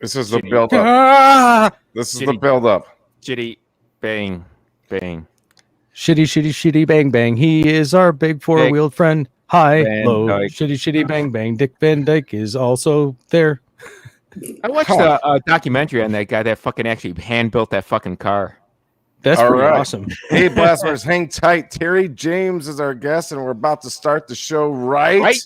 This is the build up. This is the build up. Shitty bang bang. Shitty bang bang. He is our big four-wheeled friend. High, low, shitty bang bang. Dick Van Dyke is also there. I watched a documentary on that guy that fucking actually hand built that fucking car. That's pretty awesome. Hey, Blasphemers, hang tight. Terry James is our guest, and we're about to start the show right.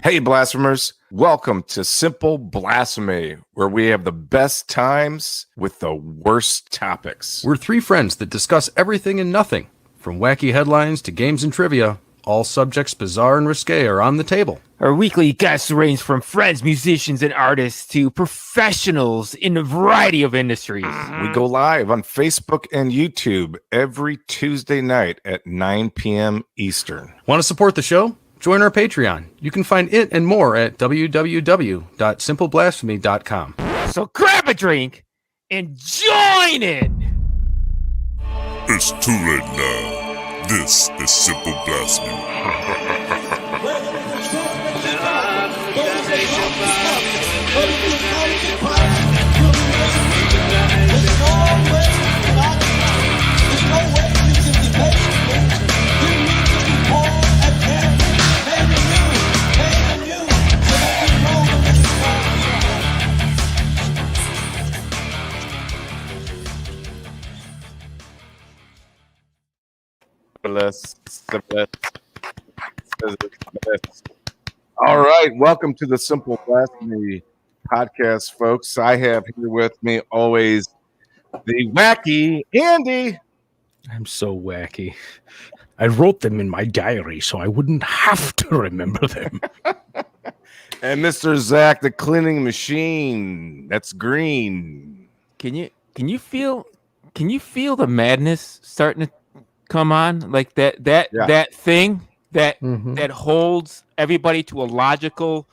Hey, Blasphemers, welcome to Simple Blasphemy, where we have the best times with the worst topics. We're three friends that discuss everything and nothing, from wacky headlines to games and trivia. All subjects bizarre and risque are on the table. Our weekly guests range from friends, musicians, and artists to professionals in a variety of industries. We go live on Facebook and YouTube every Tuesday night at 9 p.m. Eastern. Want to support the show? Join our Patreon. You can find it and more at www.simpleblasphemy.com. So grab a drink and join in! It's too late now. This is Simple Blasphemy. All right, welcome to the Simple Blasphemy podcast, folks. I have here with me always the wacky Andy. I'm so wacky. I wrote them in my diary so I wouldn't have to remember them. And Mr. Zach, the cleaning machine. That's green. Can you feel the madness starting to come on? Like that thing that that holds everybody to a logical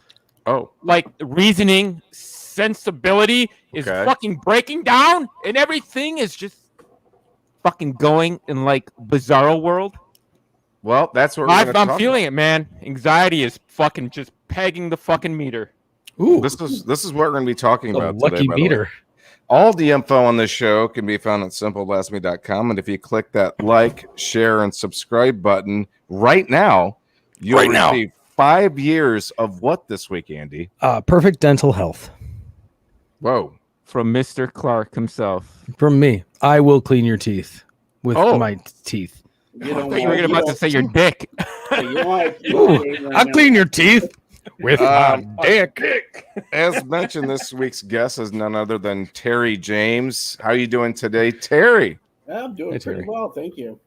like reasoning sensibility is fucking breaking down and everything is just fucking going in like bizarro world. Well, that's what I'm feeling it, man. Anxiety is fucking just pegging the fucking meter. Ooh, this is what we're going to be talking about lucky today, by meter. The way. All the info on this show can be found at simpleblasphemy.com, and if you click that like, share, and subscribe button right now, you'll receive 5 years of what this week, Andy? Perfect dental health. Whoa. From Mr. Clark himself. From me. I will clean your teeth with my teeth. I thought you were about to say your dick. I'll clean your teeth with my dick. As mentioned, this week's guest is none other than Terry James. How are you doing today, Terry? I'm doing pretty well, thank you.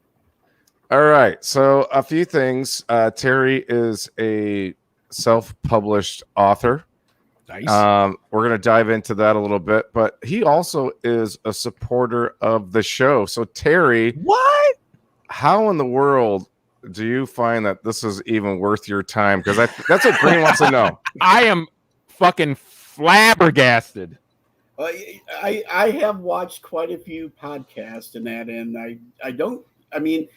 All right, so a few things. Terry is a self-published author. Nice. We're going to dive into that a little bit, but he also is a supporter of the show. So, Terry, what? How in the world do you find that this is even worth your time? Because that's what Green wants to know. I am fucking flabbergasted. I have watched quite a few podcasts and that, and I mean,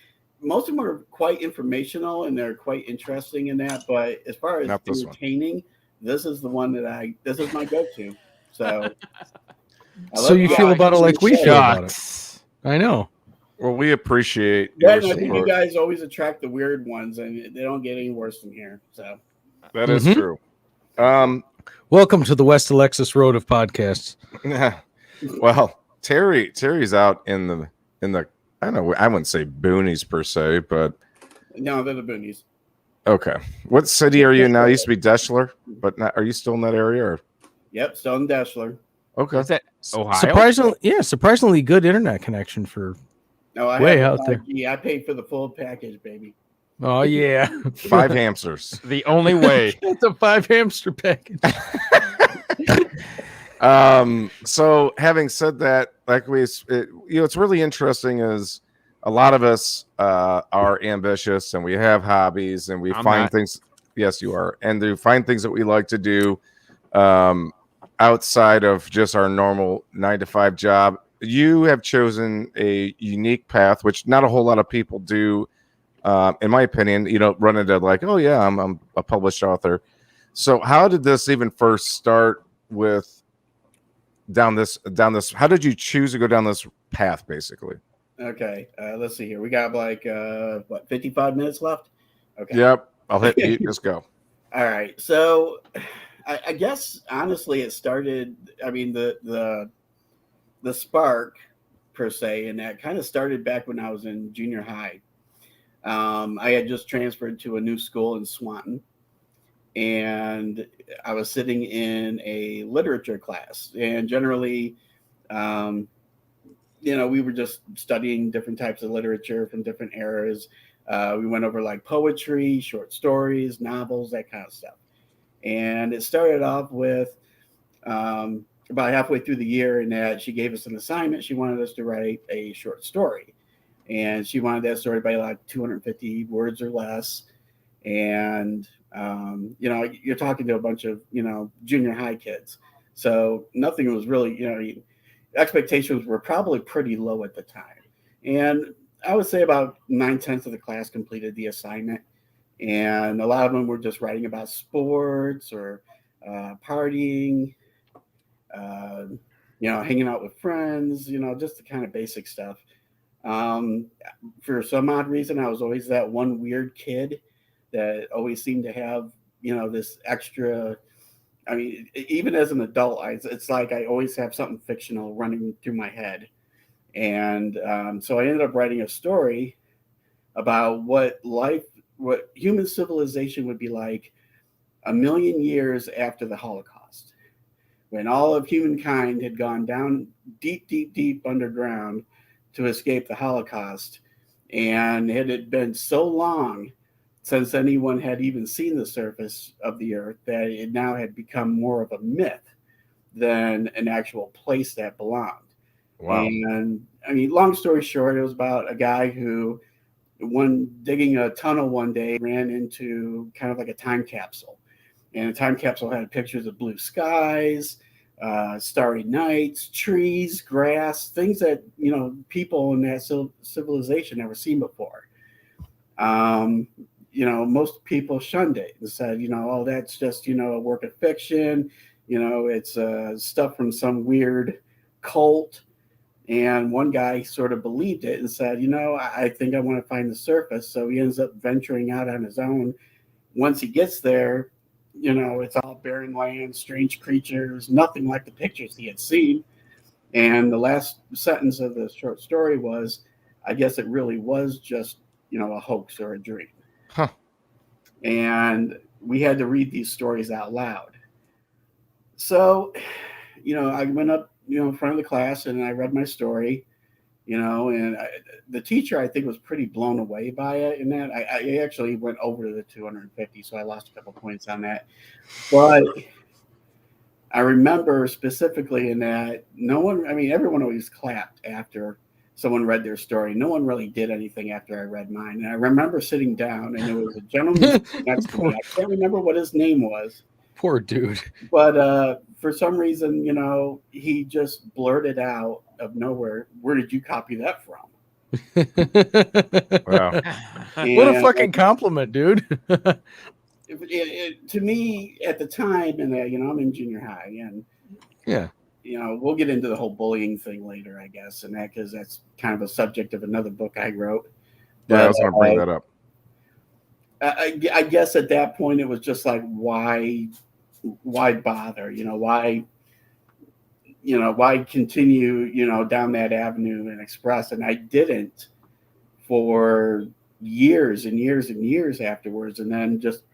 most of them are quite informational and they're quite interesting in that. But as far as entertaining, this is the one this is my go-to. So, so you feel about it like we feel about it. I know. Well, we appreciate your support. I think you guys always attract the weird ones, and they don't get any worse than here. So that is true. Welcome to the West Alexis Road of podcasts. Well, Terry's out in the I don't know, I wouldn't say boonies per se, but no, they're the boonies. Okay, what city are you in now? It used to be Deschler, but not, are you still in that area? Or? Yep, still in Deschler. Okay, is that Ohio? Surprisingly good internet connection for. No, I way out there. Yeah, I paid for the full package, baby. Oh yeah, 5 hamsters. The only way. The 5 hamster package. So having said that, like it's really interesting is a lot of us are ambitious and we have hobbies and we find things. Yes, you are, and we find things that we like to do outside of just our normal 9-to-5 job. You have chosen a unique path, which not a whole lot of people do. In my opinion, you don't run into like, oh yeah, I'm a published author. So how did this even first start with down this? How did you choose to go down this path, basically? Okay, let's see here. We got like 55 minutes left. Okay. Yep, I'll hit you. Just go. All right. So I guess honestly, it started. I mean, the spark per se, and that kind of started back when I was in junior high. I had just transferred to a new school in Swanton, and I was sitting in a literature class, and generally, we were just studying different types of literature from different eras. We went over like poetry, short stories, novels, that kind of stuff. And it started off with about halfway through the year, and that she gave us an assignment. She wanted us to write a short story, and she wanted that story by like 250 words or less. And you're talking to a bunch of junior high kids, so nothing was really expectations were probably pretty low at the time. And I would say about 9/10 of the class completed the assignment, and a lot of them were just writing about sports or partying, hanging out with friends, just the kind of basic stuff. For some odd reason, I was always that one weird kid that always seemed to have, this extra. I mean, even as an adult, it's like I always have something fictional running through my head. And so I ended up writing a story about what human civilization would be like 1,000,000 years after the Holocaust, when all of humankind had gone down deep, deep, deep underground to escape the Holocaust. And it had been so long since anyone had even seen the surface of the earth that it now had become more of a myth than an actual place that belonged. Wow. And I mean, long story short, it was about a guy who, when digging a tunnel one day, ran into kind of like a time capsule. And the time capsule had pictures of blue skies, starry nights, trees, grass, things that, people in that civilization never seen before. Most people shunned it and said, oh, that's just, a work of fiction. It's stuff from some weird cult. And one guy sort of believed it and said, I think I want to find the surface. So he ends up venturing out on his own. Once he gets there, it's all barren land, strange creatures, nothing like the pictures he had seen. And the last sentence of the short story was, I guess it really was just, a hoax or a dream. Huh. And we had to read these stories out loud. So, I went up, in front of the class, and I read my story, and the teacher, I think, was pretty blown away by it. And that I actually went over the 250, so I lost a couple points on that. But I remember specifically in that everyone always clapped after someone read their story. No one really did anything after I read mine. And I remember sitting down, and there was a gentleman next to me. I can't remember what his name was. Poor dude. But for some reason, he just blurted out of nowhere, "Where did you copy that from?" Wow. What a fucking compliment, dude. To me, at the time, and I'm in junior high, and yeah, we'll get into the whole bullying thing later, I guess, and that because that's kind of a subject of another book I wrote. Yeah, I was going to bring that up. I guess at that point it was just like, why bother? Why continue, down that avenue and express? And I didn't for years and years and years afterwards. And then just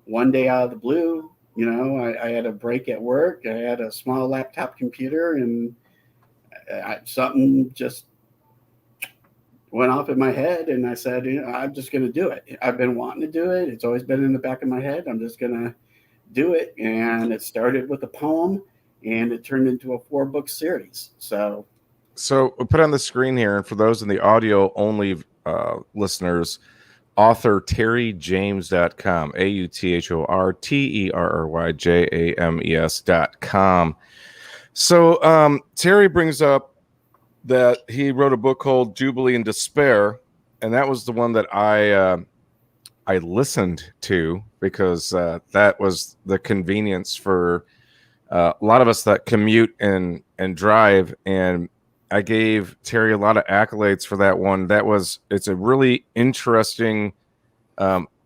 one day out of the blue, I had a break at work. I had a small laptop computer, and something just went off in my head, and I said, I'm just going to do it. I've been wanting to do it. It's always been in the back of my head. I'm just going to do it. And it started with a poem, and it turned into a 4-book series. So we'll put on the screen here, and for those in the audio only listeners, author terryjames.com, authorterryjames.com. So Terry brings up that he wrote a book called Jubilee and Despair, and that was the one that I listened to because that was the convenience for a lot of us that commute and drive. And I gave Terry a lot of accolades for that one. It's a really interesting,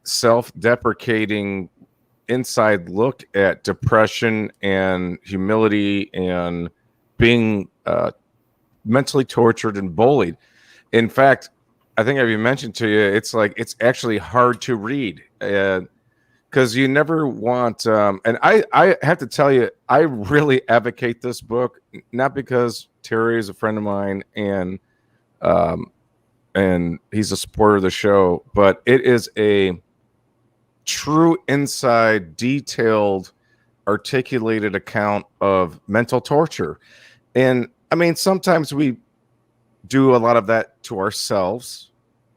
self-deprecating inside look at depression and humility and being mentally tortured and bullied. In fact, I think I've mentioned to you, it's actually hard to read because you never want. And I have to tell you, I really advocate this book, not because Terry is a friend of mine and he's a supporter of the show, but it is a true inside, detailed, articulated account of mental torture. And I mean, sometimes we do a lot of that to ourselves.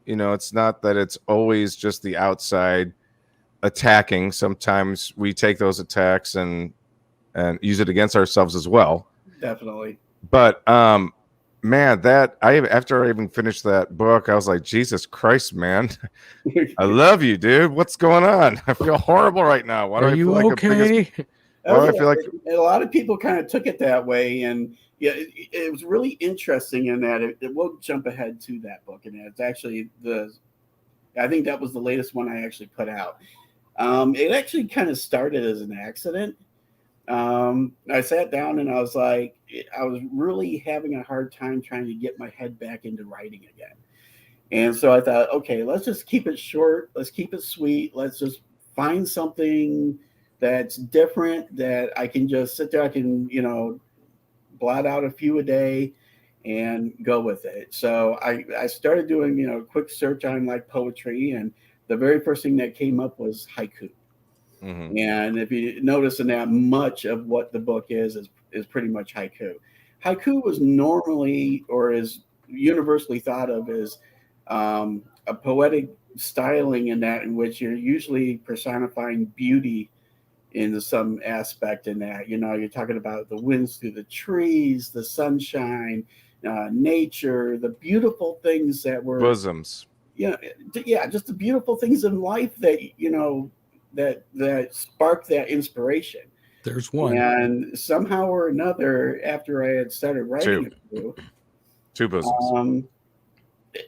It's not that it's always just the outside attacking. Sometimes we take those attacks and use it against ourselves as well. Definitely. But man, after I even finished that book, I was like, Jesus Christ, man, I love you, dude. What's going on? I feel horrible right now. Why do I feel like okay? Why do I feel like a lot of people kind of took it that way? And yeah, it was really interesting in that it will jump ahead to that book, and it's actually I think that was the latest one I actually put out. It actually kind of started as an accident. I sat down and I was like, I was really having a hard time trying to get my head back into writing again. And so I thought, okay, let's just keep it short. Let's keep it sweet. Let's just find something that's different that I can just sit there. I can, blot out a few a day and go with it. So I started doing, a quick search on like poetry, and the very first thing that came up was haiku. Mm-hmm. And if you notice in that, much of what the book is pretty much haiku. Haiku was normally, or is universally thought of as a poetic styling in which you're usually personifying beauty in some aspect in that. You're talking about the winds through the trees, the sunshine, nature, the beautiful things that were bosoms. Just the beautiful things in life that that sparked that inspiration. There's one. And somehow or another, after I had started writing two bosoms,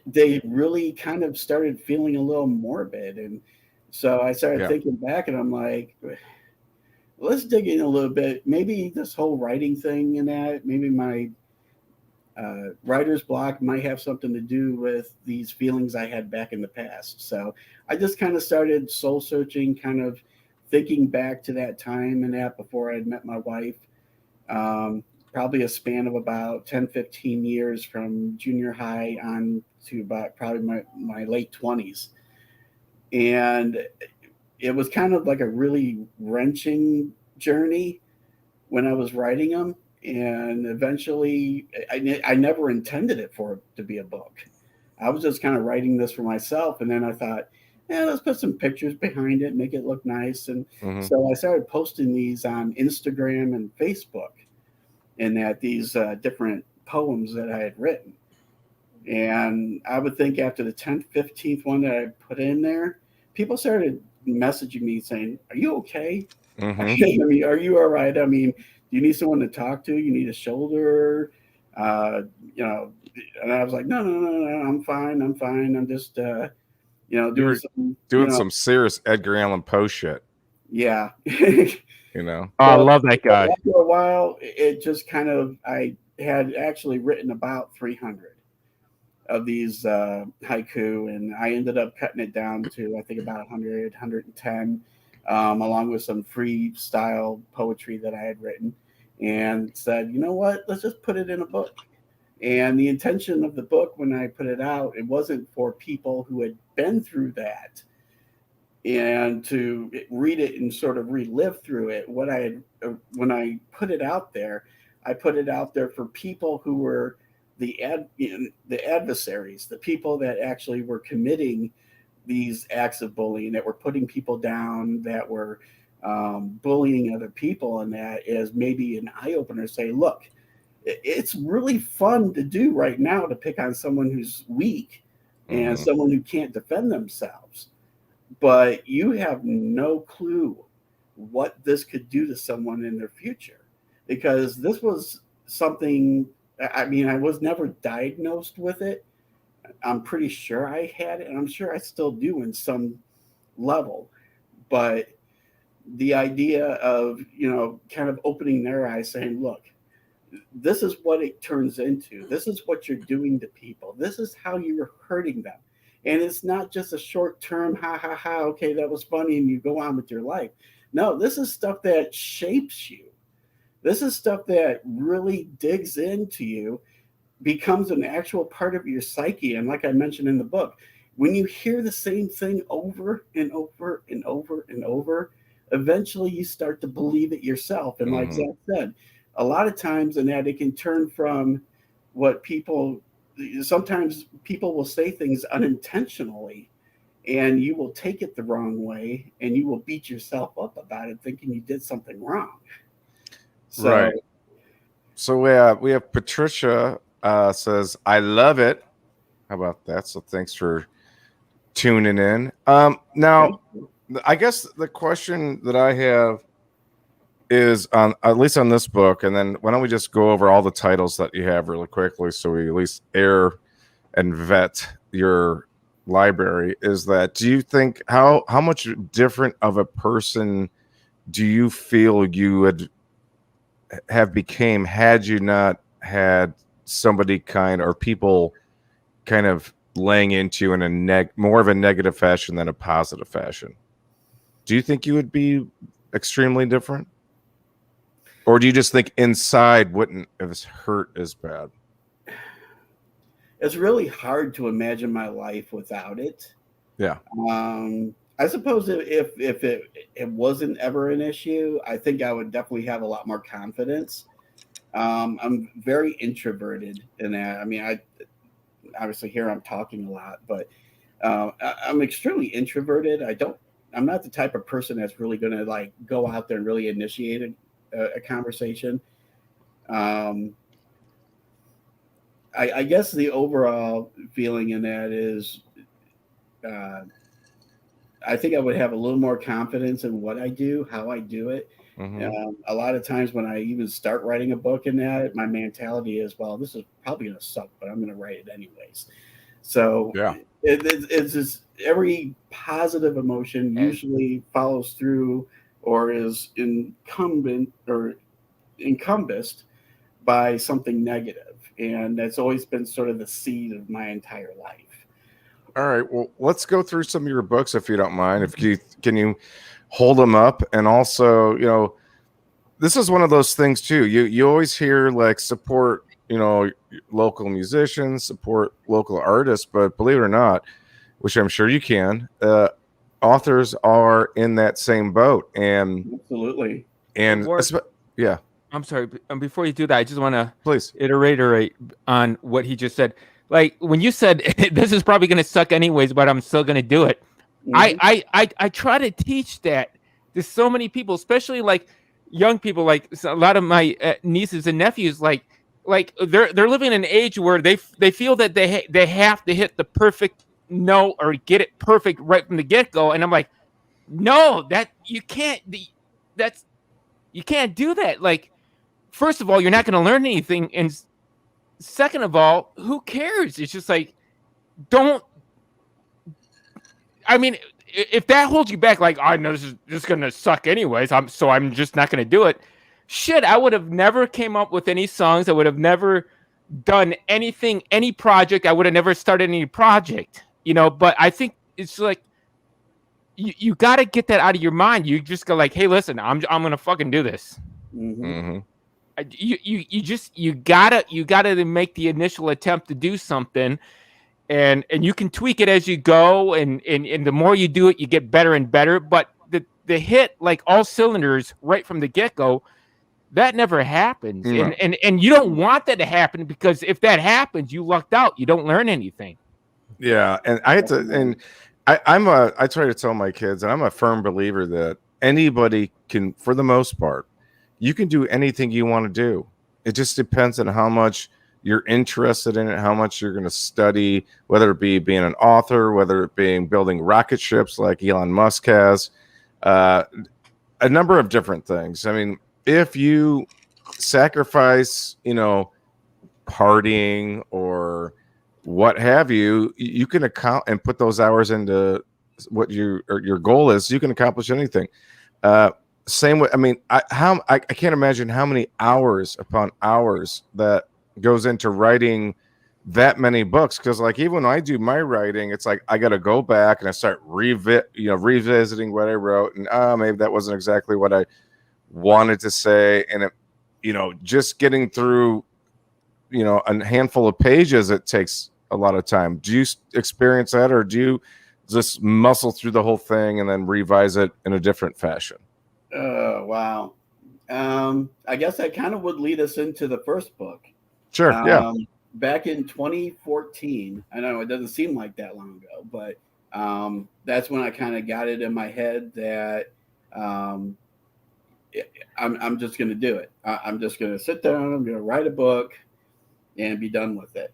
they really kind of started feeling a little morbid. And so I started thinking back, and I'm like, let's dig in a little bit. Maybe this whole writing thing and that, maybe my writer's block might have something to do with these feelings I had back in the past. So I just kind of started soul searching, kind of thinking back to that time and that before I had met my wife. Probably a span of about 10, 15 years from junior high on to about probably my late 20s. And it was kind of like a really wrenching journey when I was writing them. And eventually, I never intended it to be a book. I was just kind of writing this for myself. And then I thought, let's put some pictures behind it, make it look nice. And so I started posting these on Instagram and Facebook, and that these different poems that I had written. And I would think after the 10th, 15th one that I put in there, people started messaging me saying, "Are you okay? I mean, are you all right? I mean, you need someone to talk to? You need a shoulder?" And I was like, no, I'm fine. I'm just, doing some serious Edgar Allan Poe shit. Yeah. I love that guy. After a while, it just kind of, I had actually written about 300 of these haiku, and I ended up cutting it down to, I think, about 100, 110, along with some freestyle poetry that I had written, and said, you know what, let's just put it in a book. And the intention of the book, when I put it out, it wasn't for people who had been through that and to read it and sort of relive through it. When I put it out there, I put it out there for people who were the adversaries, the people that actually were committing these acts of bullying, that were putting people down, that were bullying other people, and that is maybe an eye-opener. Say, look, it's really fun to do right now to pick on someone who's weak and someone who can't defend themselves. but you have no clue what this could do to someone in their future, because this was something, I mean, I was never diagnosed with it. I'm pretty sure I had it, and I'm sure I still do in some level. But the idea of, kind of opening their eyes, saying, look, this is what it turns into. This is what you're doing to people. This is how you're hurting them. And it's not just a short term, ha, ha, ha, okay, that was funny, and you go on with your life. No, this is stuff that shapes you. This is stuff that really digs into you, becomes an actual part of your psyche. And like I mentioned in the book, when you hear the same thing over and over and over and over, eventually you start to believe it yourself. And like Zach said, a lot of times in that, it can turn from sometimes people will say things unintentionally, and you will take it the wrong way, and you will beat yourself up about it, thinking you did something wrong. So, right. So we have Patricia says, I love it. How about that? So thanks for tuning in. Now, I guess the question that I have is on, at least on this book, and then why don't we just go over all the titles that you have really quickly, so we at least air and vet your library. Is that, do you think, how much different of a person do you feel you would have became had you not had somebody or people kind of laying into you in a more of a negative fashion than a positive fashion? Do you think you would be extremely different? Or do you just think inside wouldn't have hurt as bad? It's really hard to imagine my life without it. Yeah. I suppose if it wasn't ever an issue, I think I would definitely have a lot more confidence. I'm very introverted in that. I mean, I obviously here I'm talking a lot, but I'm extremely introverted. I'm not the type of person that's really going to like go out there and really initiate a conversation. I guess the overall feeling in that is, I think I would have a little more confidence in what I do, how I do it. A lot of times when I even start writing a book in that, my mentality is, well, this is probably going to suck, but I'm going to write it anyways. So yeah, it's just every positive emotion usually follows through or is encompassed by something negative. And that's always been sort of the seed of my entire life. All right. Well, let's go through some of your books, if you don't mind. Can you hold them up? And also, this is one of those things too. You always hear like support, local musicians, support local artists, but believe it or not, which I'm sure you can, authors are in that same boat. And absolutely. And yeah. I'm sorry. Before you do that, I just want to please iterate on what he just said. Like when you said this is probably going to suck anyways, but I'm still going to do it. I try to teach that to so many people, especially like young people, like a lot of my nieces and nephews. Like they're living in an age where they feel that they have to hit the perfect note or get it perfect right from the get go, and I'm like, no, that you can't. You can't do that. Like, first of all, you're not going to learn anything, and second of all, who cares? It's just like, don't. I mean, if that holds you back, like, I know this is just going to suck anyways, I'm just not going to do it. Shit, I would have never came up with any songs. I would have never done anything, any project. I would have never started any project, But I think it's like you got to get that out of your mind. You just go like, hey, listen, I'm going to fucking do this. You gotta make the initial attempt to do something, and you can tweak it as you go, and the more you do it, you get better and better. But the hit like all cylinders right from the get go, that never happens, and you don't want that to happen, because if that happens, you lucked out. You don't learn anything. Yeah, and I try to tell my kids, and I'm a firm believer that anybody can, for the most part, you can do anything you want to do. It just depends on how much you're interested in it, how much you're going to study, whether it be being an author, whether it being building rocket ships like Elon Musk has, a number of different things. I mean, if you sacrifice, partying or what have you, you can account and put those hours into what your goal is. You can accomplish anything. Same way. I mean, I can't imagine how many hours upon hours that goes into writing that many books. Because like even when I do my writing, it's like I got to go back and I start revisiting what I wrote, and maybe that wasn't exactly what I wanted to say, and it, just getting through, a handful of pages, it takes a lot of time. Do you experience that, or do you just muscle through the whole thing and then revise it in a different fashion? Wow. I guess that kind of would lead us into the first book. Sure. Yeah. Back in 2014, I know it doesn't seem like that long ago, but that's when I kind of got it in my head that I'm just going to do it. I'm just going to sit down. I'm going to write a book and be done with it.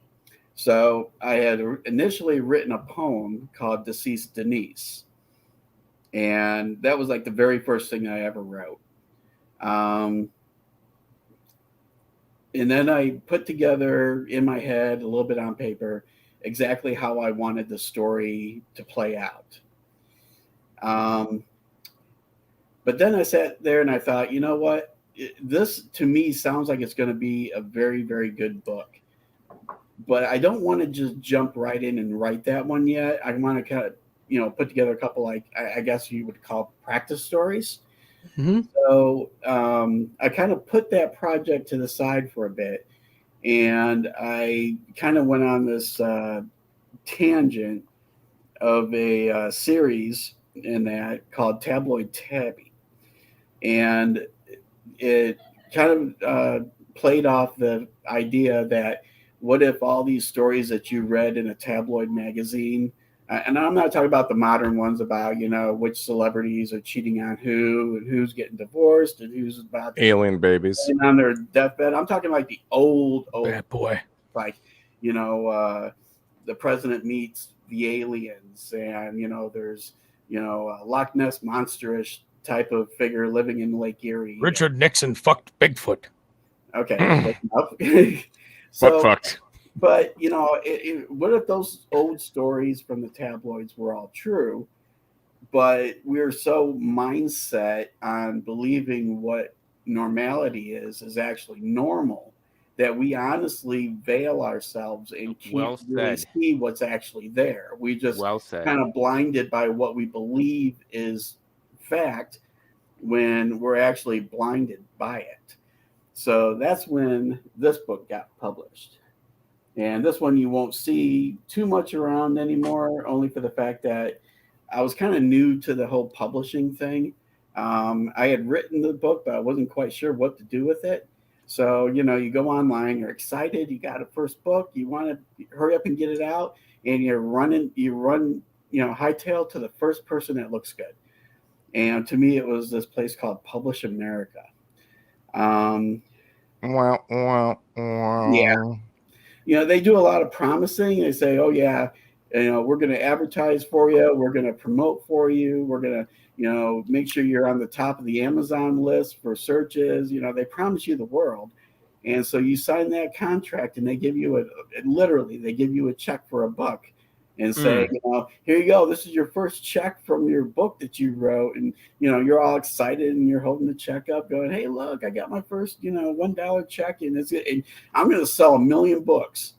So I had initially written a poem called Deceased Denise. And that was like the very first thing I ever wrote. And then I put together in my head, a little bit on paper, exactly how I wanted the story to play out. But then I sat there and I thought, you know what? This to me sounds like it's going to be a very, very good book. But I don't want to just jump right in and write that one yet. I want to kind of, put together a couple, like, I guess you would call practice stories. Mm-hmm. So I kind of put that project to the side for a bit. And I kind of went on this tangent of a series in that called Tabloid Tabby. And it kind of played off the idea that what if all these stories that you read in a tabloid magazine, and I'm not talking about the modern ones about, which celebrities are cheating on who and who's getting divorced and who's about alien babies on their deathbed. I'm talking like the old bad boy, like, the president meets the aliens, and, there's, a Loch Ness monster-ish type of figure living in Lake Erie. Richard Nixon fucked Bigfoot. Okay. So, fucked. But, what if those old stories from the tabloids were all true, but we're so mindset on believing what normality is actually normal, that we honestly veil ourselves and can't really see what's actually there. We just kind of blinded by what we believe is fact when we're actually blinded by it. So that's when this book got published. And this one you won't see too much around anymore, only for the fact that I was kind of new to the whole publishing thing. I had written the book, but I wasn't quite sure what to do with it. So, you go online, you're excited, you got a first book, you want to hurry up and get it out, and you run, hightail to the first person that looks good. And to me, it was this place called Publish America. Yeah. They do a lot of promising. They say, oh yeah, we're going to advertise for you. We're going to promote for you. We're going to, make sure you're on the top of the Amazon list for searches. They promise you the world. And so you sign that contract and they give you they give you a check for $1 and say, here you go. This is your first check from your book that you wrote. And, you're all excited and you're holding the check up going, hey, look, I got my first, $1 check. And I'm going to sell 1 million books.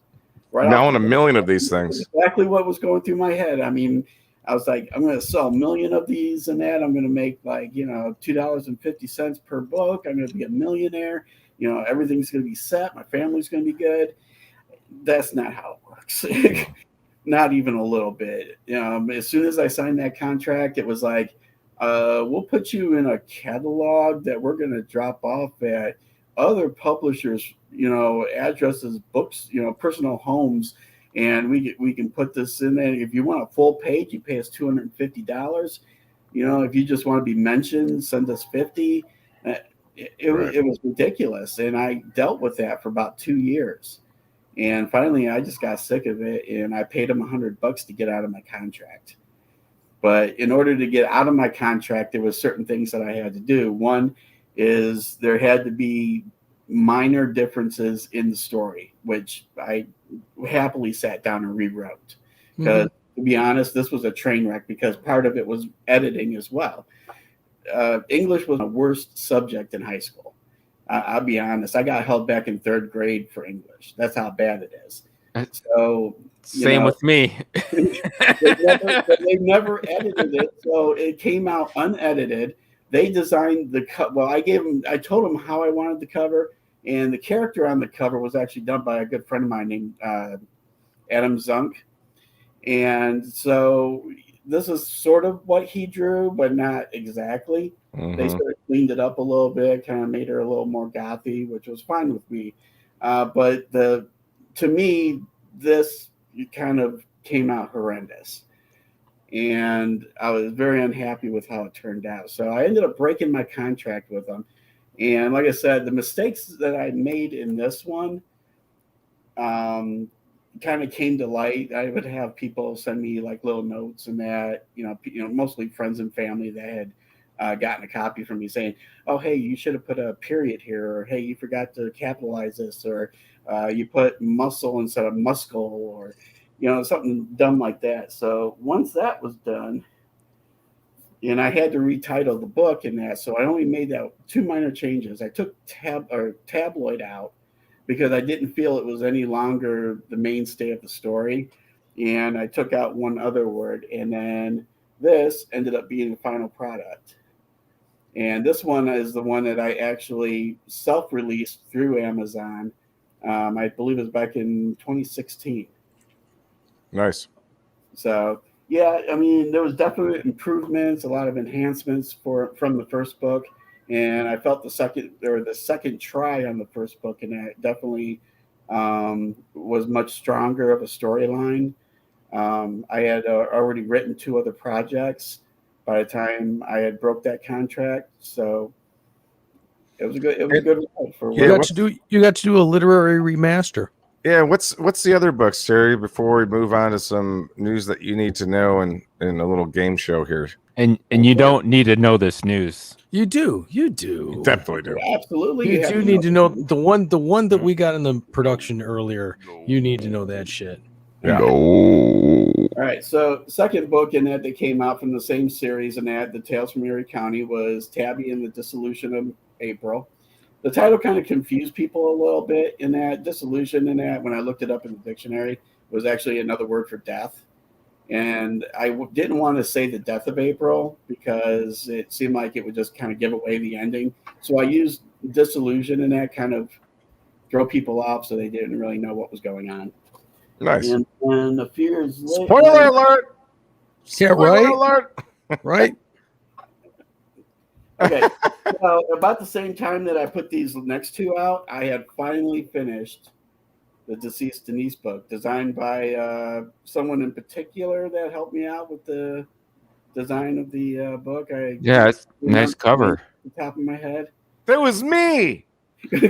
Right now on 1 million of these things. Exactly what was going through my head. I mean, I was like, I'm going to sell 1 million of these and that. I'm going to make like, $2.50 per book. I'm going to be a millionaire. Everything's going to be set. My family's going to be good. That's not how it works. Not even a little bit. As soon as I signed that contract, it was like, we'll put you in a catalog that we're going to drop off at other publishers, addresses, books, personal homes, and we can put this in there. If you want a full page, you pay us $250. If you just want to be mentioned, send us $50. It was ridiculous, and I dealt with that for about 2 years. And finally, I just got sick of it, and I paid him $100 to get out of my contract. But in order to get out of my contract, there was certain things that I had to do. One is there had to be minor differences in the story, which I happily sat down and rewrote. Because to be honest, this was a train wreck because part of it was editing as well. English was the worst subject in high school. I'll be honest. I got held back in 3rd grade for English. That's how bad it is. So same with me. they never edited it, so it came out unedited. They designed the well. I told them how I wanted the cover, and the character on the cover was actually done by a good friend of mine named Adam Zunk. And so this is sort of what he drew, but not exactly. They sort of cleaned it up a little bit, kind of made her a little more gothy, which was fine with me. But to me, this kind of came out horrendous. And I was very unhappy with how it turned out. So I ended up breaking my contract with them. And like I said, the mistakes that I made in this one kind of came to light. I would have people send me like little notes and that, mostly friends and family that had gotten a copy from me saying, oh, hey, you should have put a period here, or hey, you forgot to capitalize this, or you put muscle instead of muscle, or something dumb like that. So once that was done, and I had to retitle the book and that, so I only made that 2 minor changes. I took tabloid out because I didn't feel it was any longer the mainstay of the story, and I took out one other word, and then this ended up being the final product. And this one is the one that I actually self-released through Amazon. I believe it was back in 2016. Nice. So, yeah, I mean, there was definite improvements, a lot of enhancements from the first book. And I felt the second try on the first book, and that definitely was much stronger of a storyline. I had already written 2 other projects by the time I had broke that contract, so it was a good result for you got to do a literary remaster. Yeah, what's the other books, Terry, before we move on to some news that you need to know and a little game show here? And you don't need to know this news. You do. You definitely do. Absolutely. You do need to know the one that we got in the production earlier. You need to know that shit. Yeah. No. All right. So second book in that came out from the same series, and that the Tales from Erie County was Tabby and the Dissolution of April. The title kind of confused people a little bit in that dissolution, in that when I looked it up in the dictionary, it was actually another word for death. And I didn't want to say the death of April because it seemed like it would just kind of give away the ending. So I used dissolution, and that kind of throw people off so they didn't really know what was going on. Nice. And a few years later. Spoiler alert! Yeah, right? Alert! Right? Okay. So about the same time that I put these next 2 out, I had finally finished the Deceased Denise book, designed by someone in particular that helped me out with the design of the book. It's nice cover. The top of my head. That was me.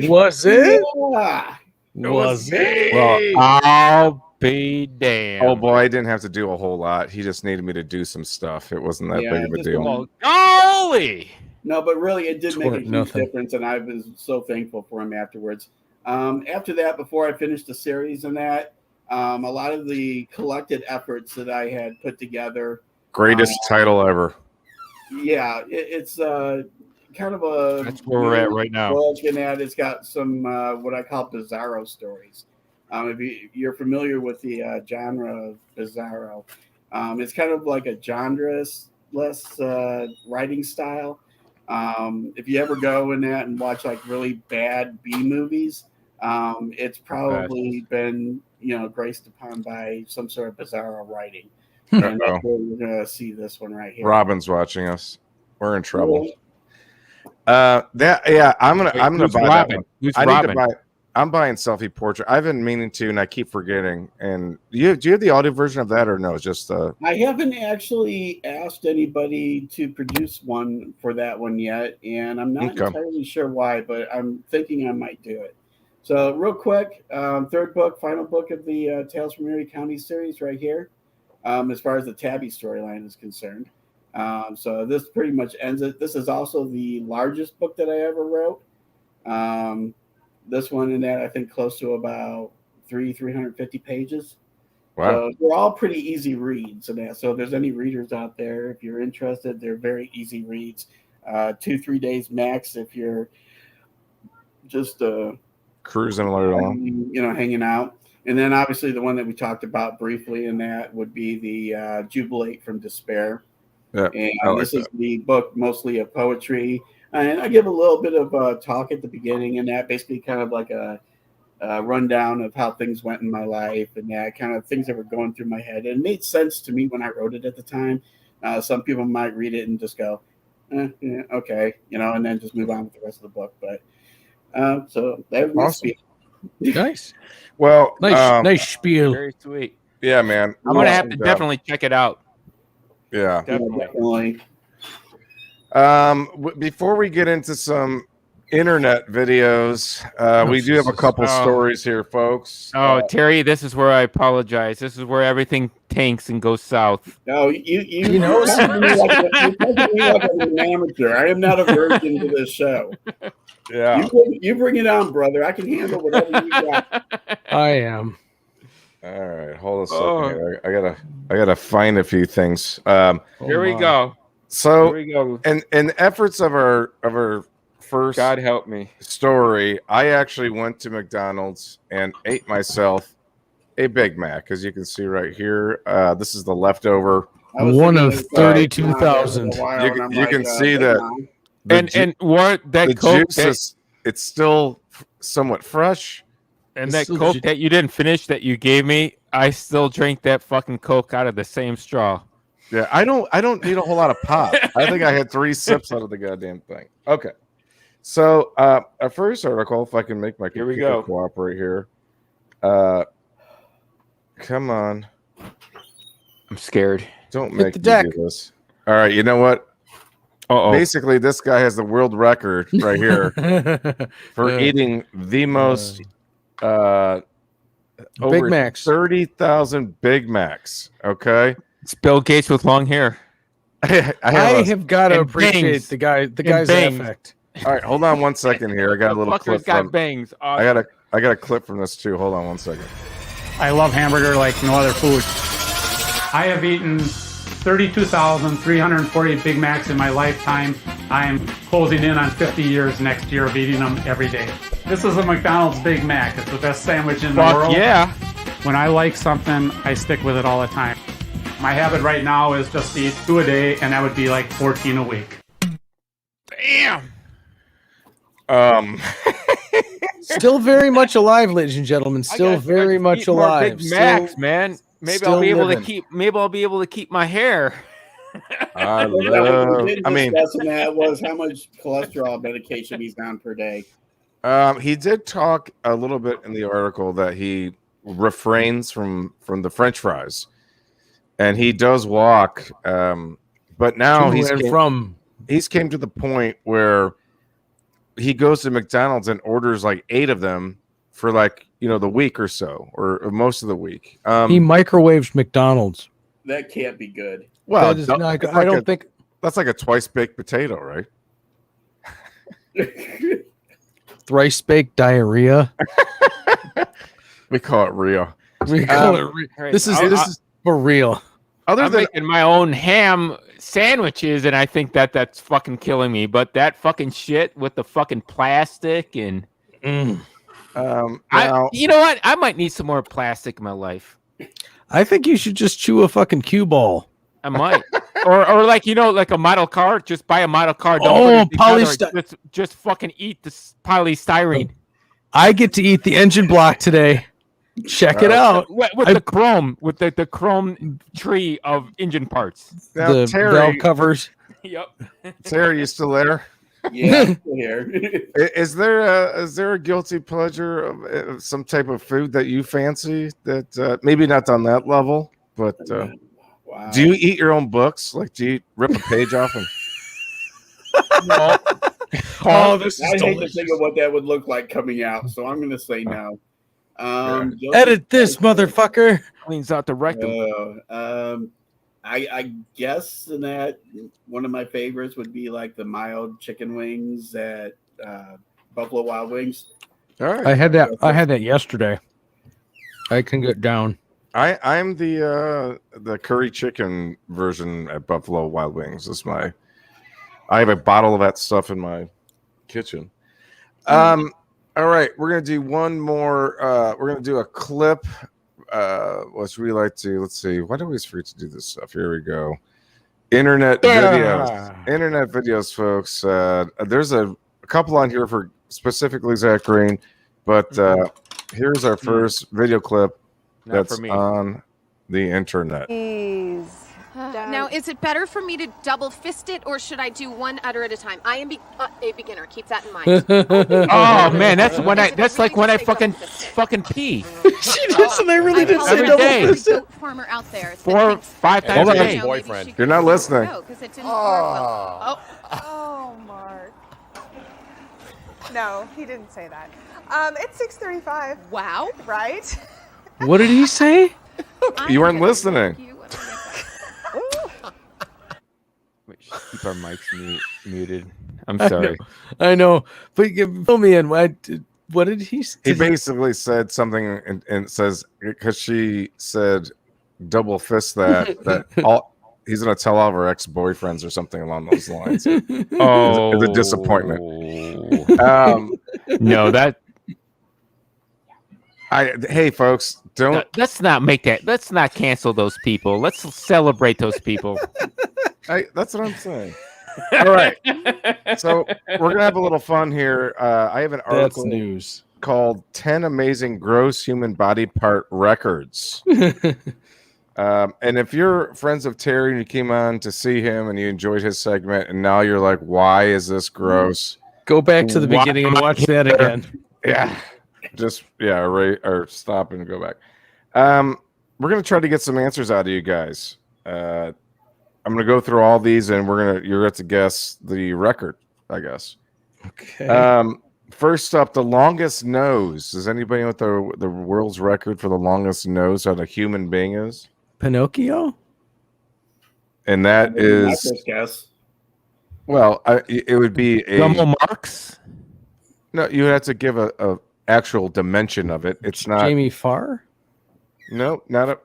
Was it? Yeah. Was it? Well, I'll be damned. Oh boy, I didn't have to do a whole lot. He just needed me to do some stuff. It wasn't that big of a deal. Golly! No, but really, it did make a huge difference, and I was so thankful for him afterwards. After that, before I finished the series and that, a lot of the collected efforts that I had put together. Greatest title ever. Yeah, it's kind of a. That's where we're at right now. And that it's got some what I call bizarro stories. If you're familiar with the genre of bizarro, it's kind of like a genre-less writing style. If you ever go in that and watch like really bad B movies, it's probably been graced upon by some sort of bizarro writing. And that's where we're gonna see this one right here. Robin's watching us. We're in trouble. I'm gonna buy that one. Who's I Robin? need to buy. I'm buying Selfie Portrait. I've been meaning to, and I keep forgetting. And do you have the audio version of that, or no? Just I haven't actually asked anybody to produce one for that one yet, and I'm not entirely sure why, but I'm thinking I might do it. So real quick, third book, final book of the Tales from Erie County series right here, as far as the Tabby storyline is concerned. So this pretty much ends it. This is also the largest book that I ever wrote. This one in that I think close to about 350 pages. Wow. So they're all pretty easy reads. So if there's any readers out there, if you're interested, they're very easy reads. 2-3 days max if you're just cruising along, hanging out. And then obviously the one that we talked about briefly in that would be the Jubilate from Despair. Yeah, and this is the book mostly of poetry. And I give a little bit of talk at the beginning, and that basically kind of like a rundown of how things went in my life and that kind of things that were going through my head. And it made sense to me when I wrote it at the time. Some people might read it and just go, yeah, okay, and then just move on with the rest of the book. But so that was awesome. Nice. Well, nice spiel. Very sweet. Yeah, man. I'm gonna have to definitely check it out. Yeah, definitely. Before we get into some internet videos, we do have a couple stories here, folks. Terry, this is where I apologize. This is where everything tanks and goes south. No, you know, you're like an amateur. I am not a virgin to this show. Yeah, you bring it on, brother. I can handle whatever you got. I am. All right, hold a second here. I gotta find a few things. Here we go. So, here we go. In efforts of our first God help me story, I actually went to McDonald's and ate myself a Big Mac, as you can see right here. This is the leftover. One of 32,000. You can see that. And what that the Coke juice it's still somewhat fresh. And that Coke that you didn't finish that you gave me, I still drank that fucking Coke out of the same straw. Yeah, I don't need a whole lot of pop. I think I had 3 sips out of the goddamn thing. Okay. So our first article, if I can make my computer cooperate here. Come on. I'm scared. Don't make me do this. All right, you know what? Basically, this guy has the world record right here for eating the most Big Macs. 30,000 Big Macs. Okay, it's Bill Gates with long hair. I have got to appreciate the guy's affect. All right, hold on one second here. I got a little clip. Got bangs. Awesome. I got a clip from this too. Hold on one second. I love hamburger like no other food. I have eaten 32,340 Big Macs in my lifetime. I am closing in on 50 years next year of eating them every day. This is a McDonald's Big Mac. It's the best sandwich in the world. Yeah. When I like something, I stick with it all the time. My habit right now is just to eat 2 a day, and that would be like 14 a week. Damn. Still very much alive, ladies and gentlemen. Still very much alive. Big Macs, man. Maybe I'll be able to keep. Maybe I'll be able to keep my hair. I mean, that was how much cholesterol medication he's on per day. He did talk a little bit in the article that he refrains from the French fries, and he does walk. But now he's came to the point where he goes to McDonald's and orders like 8 of them for like the week or so, or most of the week. He microwaves McDonald's. That can't be good. Well, I don't think that's like a twice baked potato, right? Thrice baked diarrhea. We call it real. We call it real. This is for real. I'm making my own ham sandwiches, and I think that's fucking killing me. But that fucking shit with the fucking plastic and Mm. You know what? I might need some more plastic in my life. I think you should just chew a fucking cue ball. I might, or like like a model car. Just buy a model car. Just fucking eat the polystyrene. I get to eat the engine block today. Check it out with the chrome, with the chrome tree of engine parts. Now, the Terry, valve covers. Yep. Terry, you still there? Yeah, I'm still here. Is there a guilty pleasure of some type of food that you fancy that maybe not on that level, but wow. Do you eat your own books? Like, do you rip a page off and? Oh, this is I hate delicious. to think of what that would look like coming out, so I'm going to say no. Edit this, motherfucker. Cleans out the rectum. I guess that one of my favorites would be like the mild chicken wings at Buffalo Wild Wings. All right. I had that yesterday. I can get down. I'm the curry chicken version at Buffalo Wild Wings. I have a bottle of that stuff in my kitchen. All right, we're gonna do one more. We're gonna do a clip. What should we like to? Let's see. Why do we always forget to do this stuff? Here we go. Internet videos, folks. There's a couple on here for specifically Zach Green, but here's our first video clip that's on the internet. Now, is it better for me to double fist it, or should I do one udder at a time? I am a beginner. Keep that in mind. Oh man, that's like when I fucking pee. She does, and I really did say Every double day. fist it. Farmer out there 4-5 times a day. Boyfriend. You're not listening. Oh, Mark. No, he didn't say that. It's 6:35. Wow. Right? What did he say? You weren't listening. Keep our mics muted. I'm sorry. I know. But fill me in. What did he say? He basically said something and says, because she said double fist that he's going to tell all of her ex-boyfriends or something along those lines. Oh, it's a disappointment. No, hey folks, let's not make that. Let's not cancel those people. Let's celebrate those people. That's what I'm saying. All right, so we're gonna have a little fun here. I have an article news called 10 Amazing Gross Human Body Part Records. And if you're friends of Terry and you came on to see him and you enjoyed his segment and now you're like, why is this gross? Go back to the beginning and watch that again. Yeah. Or stop and go back. We're gonna try to get some answers out of you guys. I'm gonna go through all these, and you're going to guess the record, I guess. Okay. First up, the longest nose. Does anybody know what the world's record for the longest nose on a human being is? Pinocchio. And that is. Guess. Well, it would be a. Gummo Marx. No, you have to give a actual dimension of it. It's not Jamie Farr. No, not a.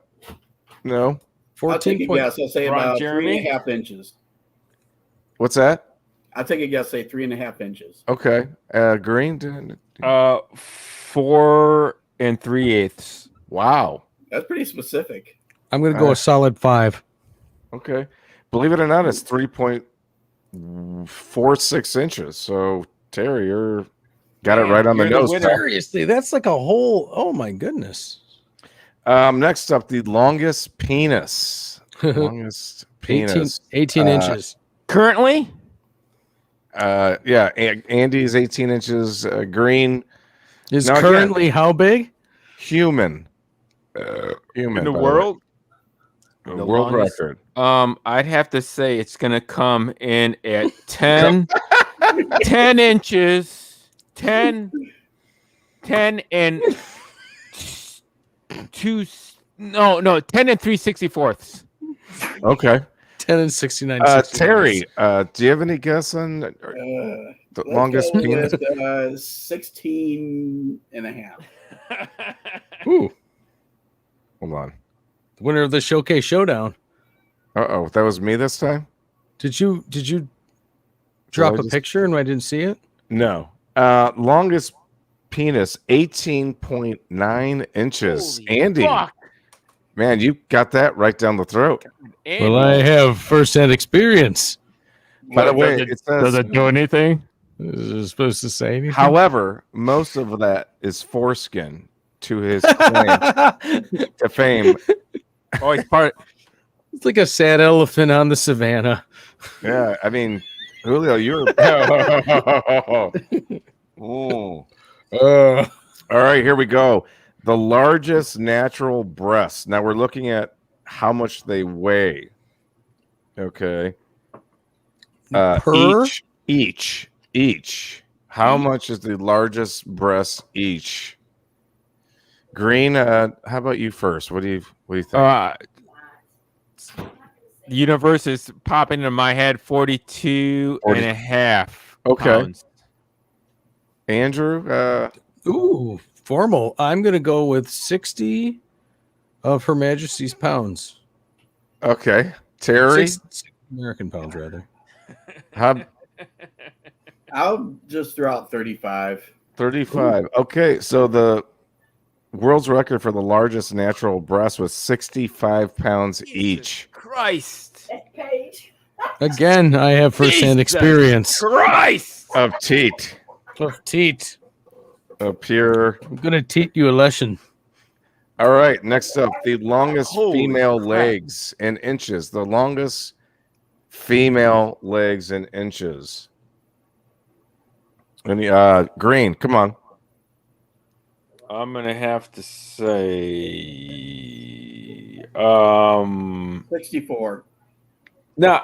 No. 14 points. I'll say about 3.5 inches. What's that? I take a guess. Say 3.5 inches. Okay. Green. 4 3/8. Wow. That's pretty specific. I'm going to go a solid 5. Okay. Believe it or not, it's 3.46 inches. So Terry, you got it right on the nose. Seriously, that's like a whole. Oh my goodness. Next up, the longest penis. 18 inches. Currently? Yeah, Andy's 18 inches. Green is currently how big? Human. In the world? The world record. I'd have to say it's going to come in at 10 inches. 10 and 10 and 3/64. Okay. 10 and 69. Terry, do you have any guess on the longest penis? 16 and a half. Ooh. Hold on. The winner of the Showcase Showdown. Uh-oh, that was me this time? Did you drop a picture and I didn't see it? No. Longest penis, 18.9 inches. Holy Andy. Fuck. Man, you got that right down the throat. Andy. Well, I have first-hand experience. By the way, it says, does it do anything? Is it supposed to say anything? However, most of that is foreskin to his claim to fame. Oh, he's part. It's like a sad elephant on the savannah. Yeah, I mean, Julio, you're. All right, here we go. The largest natural breast. Now we're looking at how much they weigh. Okay. Per? Each each. How much is the largest breast each? Green, how about you first? What do you think? The universe is popping into my head 42 and a half pounds. Andrew? Ooh, formal. I'm going to go with 60 of Her Majesty's pounds. Okay. Terry? 60 American pounds, rather. I'll just throw out 35. 35. Ooh. Okay, so the world's record for the largest natural breast was 65 pounds each. Christ. Again, I have firsthand experience. Christ. Of teat. Of teat. Of pure. I'm going to teat you a lesson. All right, next up, the longest female legs in inches. The longest female legs in inches. Green, come on. I'm gonna have to say 64. No,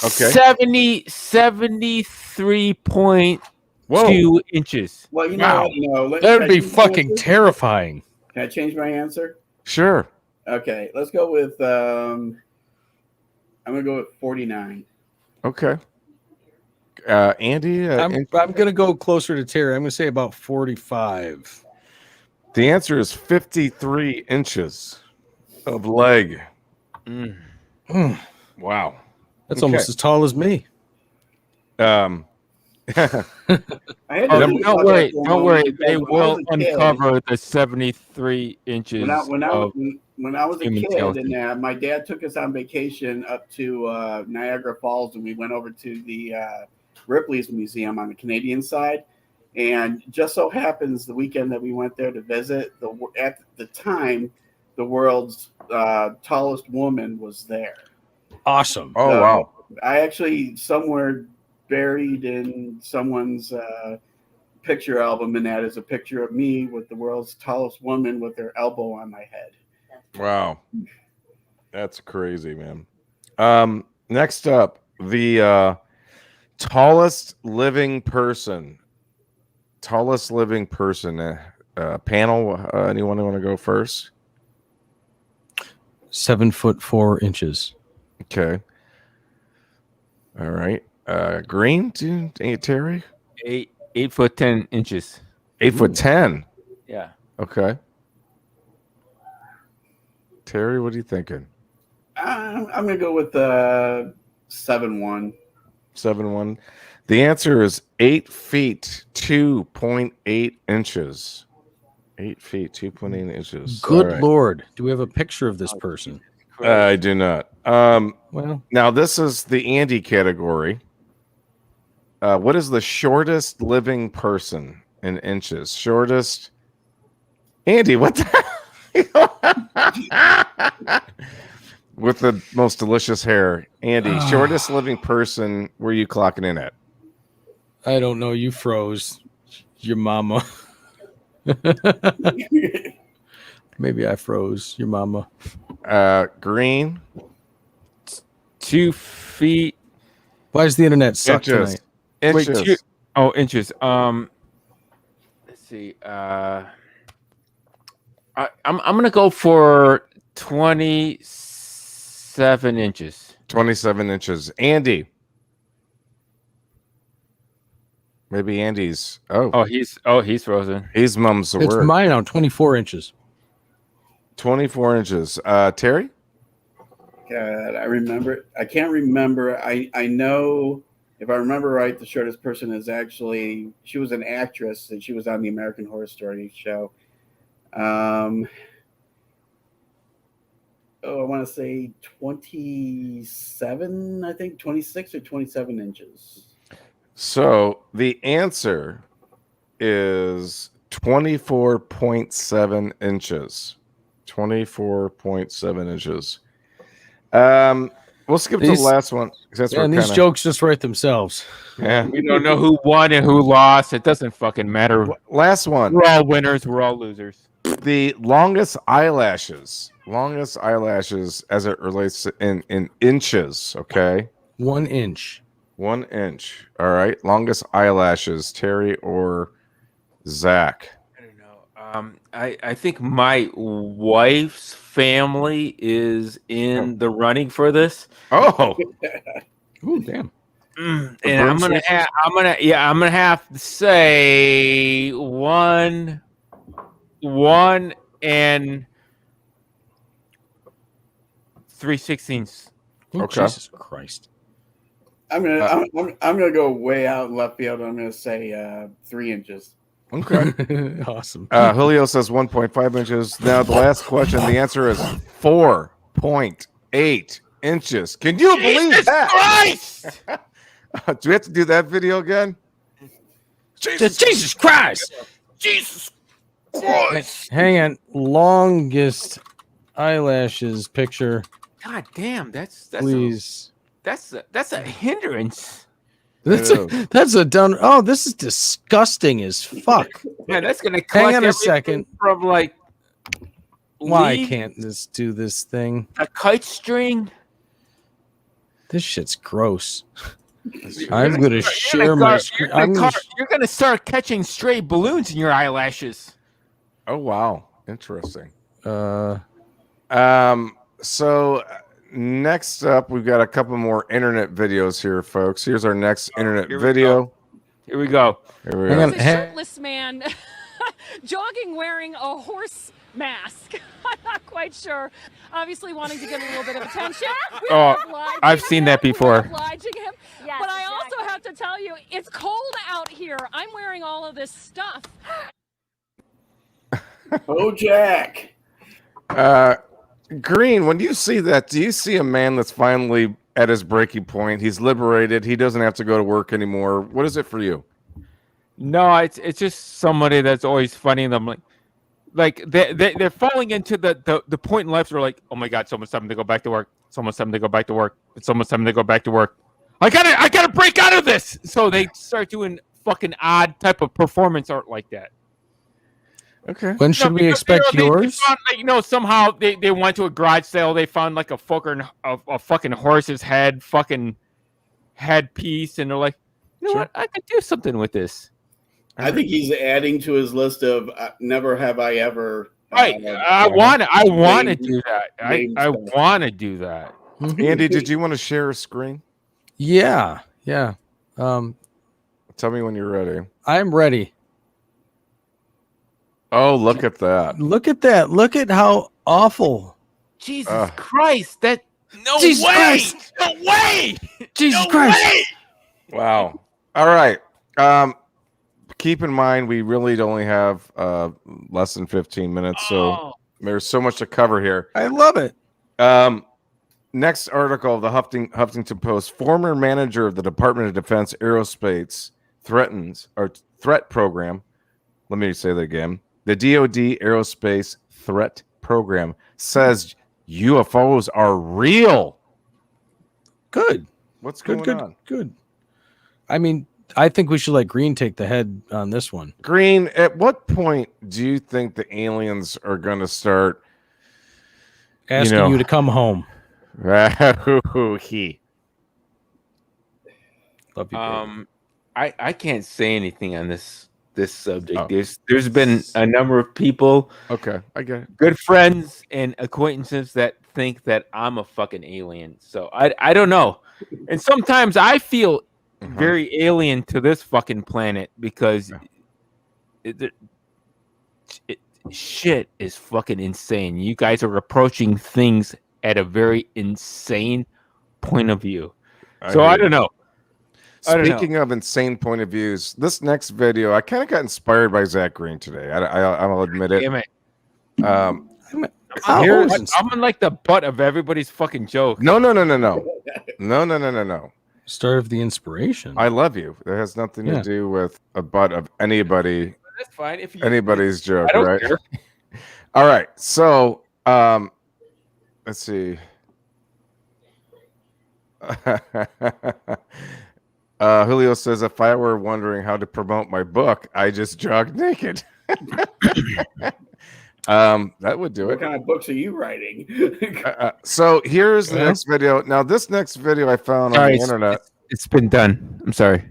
okay. 73.2 inches. Well, that'd be fucking terrifying. Can I change my answer? Sure. Okay, let's go with I'm gonna go with 49. Okay. Andy, I'm gonna go closer to Terry. I'm gonna say about 45. The answer is 53 inches of leg. Wow, that's almost as tall as me. Don't worry. They will uncover the 73 inches. When I was a kid, and my dad took us on vacation up to Niagara Falls, and we went over to the Ripley's Museum on the Canadian side. And just so happens the weekend that we went there to visit, at the time, the world's tallest woman was there. Awesome. Oh, wow. I actually somewhere buried in someone's picture album, and that is a picture of me with the world's tallest woman with her elbow on my head. Wow. That's crazy, man. Next up, the tallest living person. Tallest living person. Panel, anyone want to go first? 7'4". Okay. All right. Green, Terry? 8'10" inches. 8'10". Yeah. Okay. Terry, what are you thinking? I'm gonna go with 7'1". 7'1". The answer is 8 feet 2.8 inches. 8 feet 2.8 inches. Good Lord! Do we have a picture of this person? I do not. Well, now this is the Andy category. What is the shortest living person in inches? Shortest. Andy, what the? With the most delicious hair. Andy, shortest living person, where are you clocking in at? I don't know. You froze. Your mama. Maybe I froze. Your mama. Green. 2 feet. Why does the internet suck tonight? Inches. Wait, inches. Let's see. I'm gonna go for 27 inches. 27 inches. Andy. Maybe Andy's. He's frozen. He's mum's the it's word. Mine now. 24 inches. 24 inches. Terry. God, I remember. I can't remember. I know, if I remember right, the shortest person is actually, she was an actress and she was on the American Horror Story show. I want to say 27. I think 26 or 27 inches. So the answer is 24.7 inches. 24.7 inches. We'll skip to the last one. And these jokes just write themselves. Yeah. We don't know who won and who lost. It doesn't fucking matter. Last one. We're all winners. We're all losers. The longest eyelashes. Longest eyelashes as it relates to in inches. Okay. 1 inch. 1 inch. All right. Longest eyelashes, Terry or Zach? I don't know. I think my wife's family is in the running for this. Oh. Ooh, damn. And I'm gonna have to say one and 3/16. Okay. Jesus Christ. I'm gonna go way out in left field. I'm gonna say 3 inches. Okay. Awesome. Julio says 1.5 inches. Now the last question. The answer is 4.8 inches. Can you believe that? Christ! Do we have to do that video again? Jesus Christ! Jesus Christ! Hang on. Longest eyelashes picture, God damn, that's please. that's a hindrance. That's a done. Oh, this is disgusting as fuck. Yeah, that's gonna hang on a second. From like, why can't this do this thing? A kite string. This shit's gross. I'm gonna share my screen. You're gonna start catching stray balloons in your eyelashes. Oh wow, interesting. So next up, we've got a couple more internet videos here, folks. Here's our next internet video. Here we go. There's a shirtless man jogging wearing a horse mask. I'm not quite sure. Obviously wanting to get a little bit of attention. I've seen that before. Obliging him. Yes, but I also have to tell you, it's cold out here. I'm wearing all of this stuff. Oh, Jack. Green, when you see that, do you see a man that's finally at his breaking point? He's liberated. He doesn't have to go to work anymore. What is it for you? No, it's just somebody that's always fighting them. Like they're falling into the point in life where like, oh my God, it's almost time to go back to work. It's almost time to go back to work. It's almost time to go back to work. I gotta break out of this. So they start doing fucking odd type of performance art like that. Okay. When should we expect yours? They found, somehow they went to a garage sale. They found like a fucking horse's head piece, and they're like, you know what? I could do something with this. I think he's adding to his list of never have I ever. Right. I want to do that. I want to do that. Andy, did you want to share a screen? Yeah. Tell me when you're ready. I'm ready. Oh, look at that. Look at that. Look at how awful. Jesus Christ. No Jesus way. Christ. No way. Jesus no Christ. Way. Wow. All right. Keep in mind, we really only have less than 15 minutes, so there's so much to cover here. I love it. Next article of the Huffington Post: former manager of the Department of Defense Aerospace threat program. Let me say that again. The DoD Aerospace Threat Program says UFOs are real. Good. What's going on? Good. I mean, I think we should let Green take the head on this one. Green, at what point do you think the aliens are going to start asking you to come home? He. Love you, I can't say anything on this subject. There's been a number of people, okay, I get it, good friends and acquaintances that think that I'm a fucking alien. So I don't know, and sometimes I feel very alien to this fucking planet because shit is fucking insane. You guys are approaching things at a very insane point of view. I don't know. Speaking of insane point of views, this next video, I kind of got inspired by Zach Green today. I'll admit it. Damn it. I'm in like the butt of everybody's fucking joke. No. Start of the inspiration. I love you. It has nothing to do with a butt of anybody. That's fine. If anybody's joke, I don't right? care. All right. So, let's see. Julio says, if I were wondering how to promote my book, I just jog naked. That would do it. What kind of books are you writing? So here's the next video. Now, this next video I found on the internet. It's been done. I'm sorry.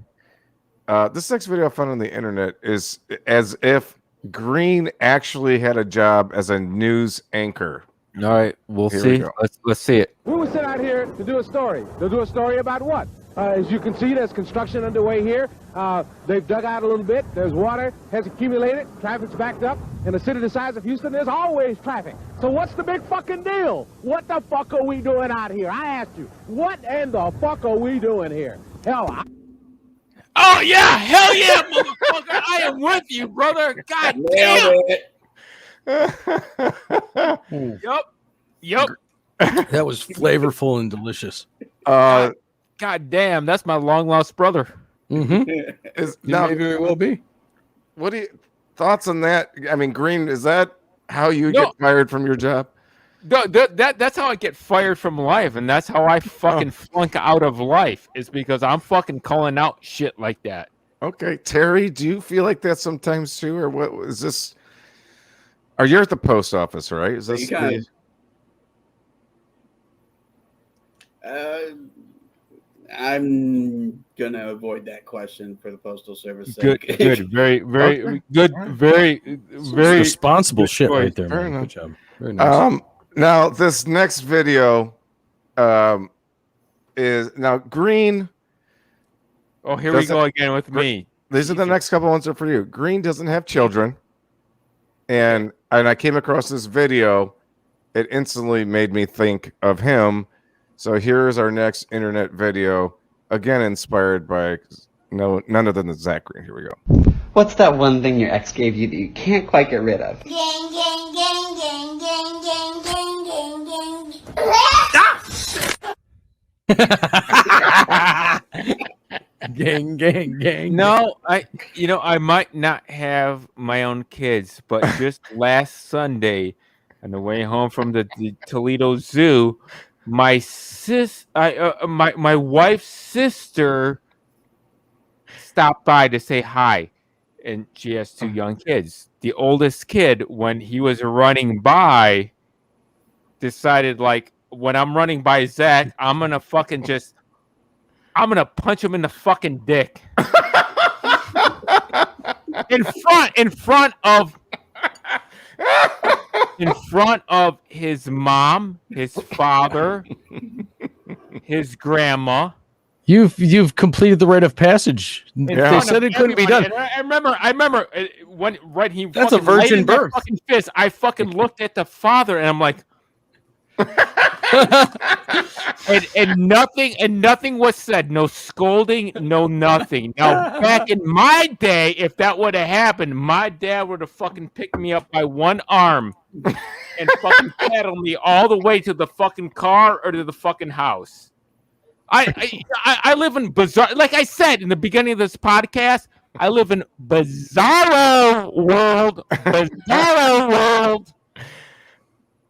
This next video I found on the internet is as if Green actually had a job as a news anchor. All right, we'll see. Let's see it. We were sent out here to do a story. To do a story about what? As you can see, there's construction underway here. They've dug out a little bit. There's water has accumulated. Traffic's backed up. In a city the size of Houston, there's always traffic. So what's the big fucking deal? What the fuck are we doing out here? I asked you. What in the fuck are we doing here? Hell, oh yeah, hell yeah, motherfucker! I am with you, brother. God damn. Yup. That was flavorful and delicious. God damn, that's my long lost brother. Mm-hmm. May very well be. What do you thoughts on that? I mean, Green, is that how you get fired from your job? No, that's how I get fired from life, and that's how I fucking flunk out of life. Is because I'm fucking calling out shit like that. Okay, Terry, do you feel like that sometimes too, or what is this? Are you at the post office, right? Is this? I'm gonna avoid that question for the Postal Service. Good, very good, very responsible shit right there. Man. Good job. Very nice. Now this next video, is now Green. Oh, here we go again with me. These are the next couple ones are for you. Green doesn't have children, and I came across this video. It instantly made me think of him. So here's our next internet video, again inspired by none other than Zach Green. Here we go. What's that one thing your ex gave you that you can't quite get rid of? Gang, gang, gang, gang, gang, gang, gang, gang, gang. Gang. No, I might not have my own kids, but just last Sunday, on the way home from the Toledo Zoo, my wife's sister stopped by to say hi, and she has 2 young kids. The oldest kid, when he was running by, decided like, when I'm running by Zach, I'm gonna punch him in the fucking dick. in front of his mom, his father, his grandma. You've completed the rite of passage. They said it couldn't be done. I remember when he that's a virgin birth. Fucking fist. I fucking looked at the father and I'm like, and nothing was said. No scolding, no nothing. Now back in my day, if that would have happened, my dad would have fucking picked me up by one arm and fucking paddled me all the way to the fucking car or to the fucking house. I live in bizarre, like I said in the beginning of this podcast, I live in bizarro world.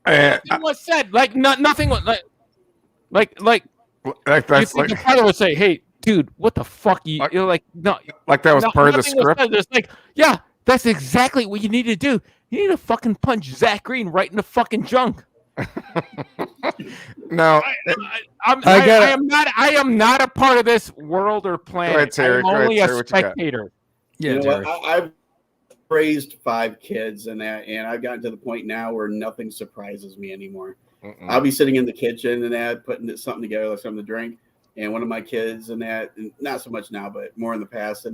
Nothing was said. Like nothing was like that's like the father would say, "Hey, dude, what the fuck you're like?" No, like that was part of the script. It's like, yeah, that's exactly what you need to do. You need to fucking punch Zach Green right in the fucking junk. No, I am not a part of this world or planet. Go ahead, Terry. I'm only a spectator. Yeah, you know what? I've raised 5 kids and I've gotten to the point now where nothing surprises me anymore. I'll be sitting in the kitchen and putting something together, like something to drink, and one of my kids and not so much now, but more in the past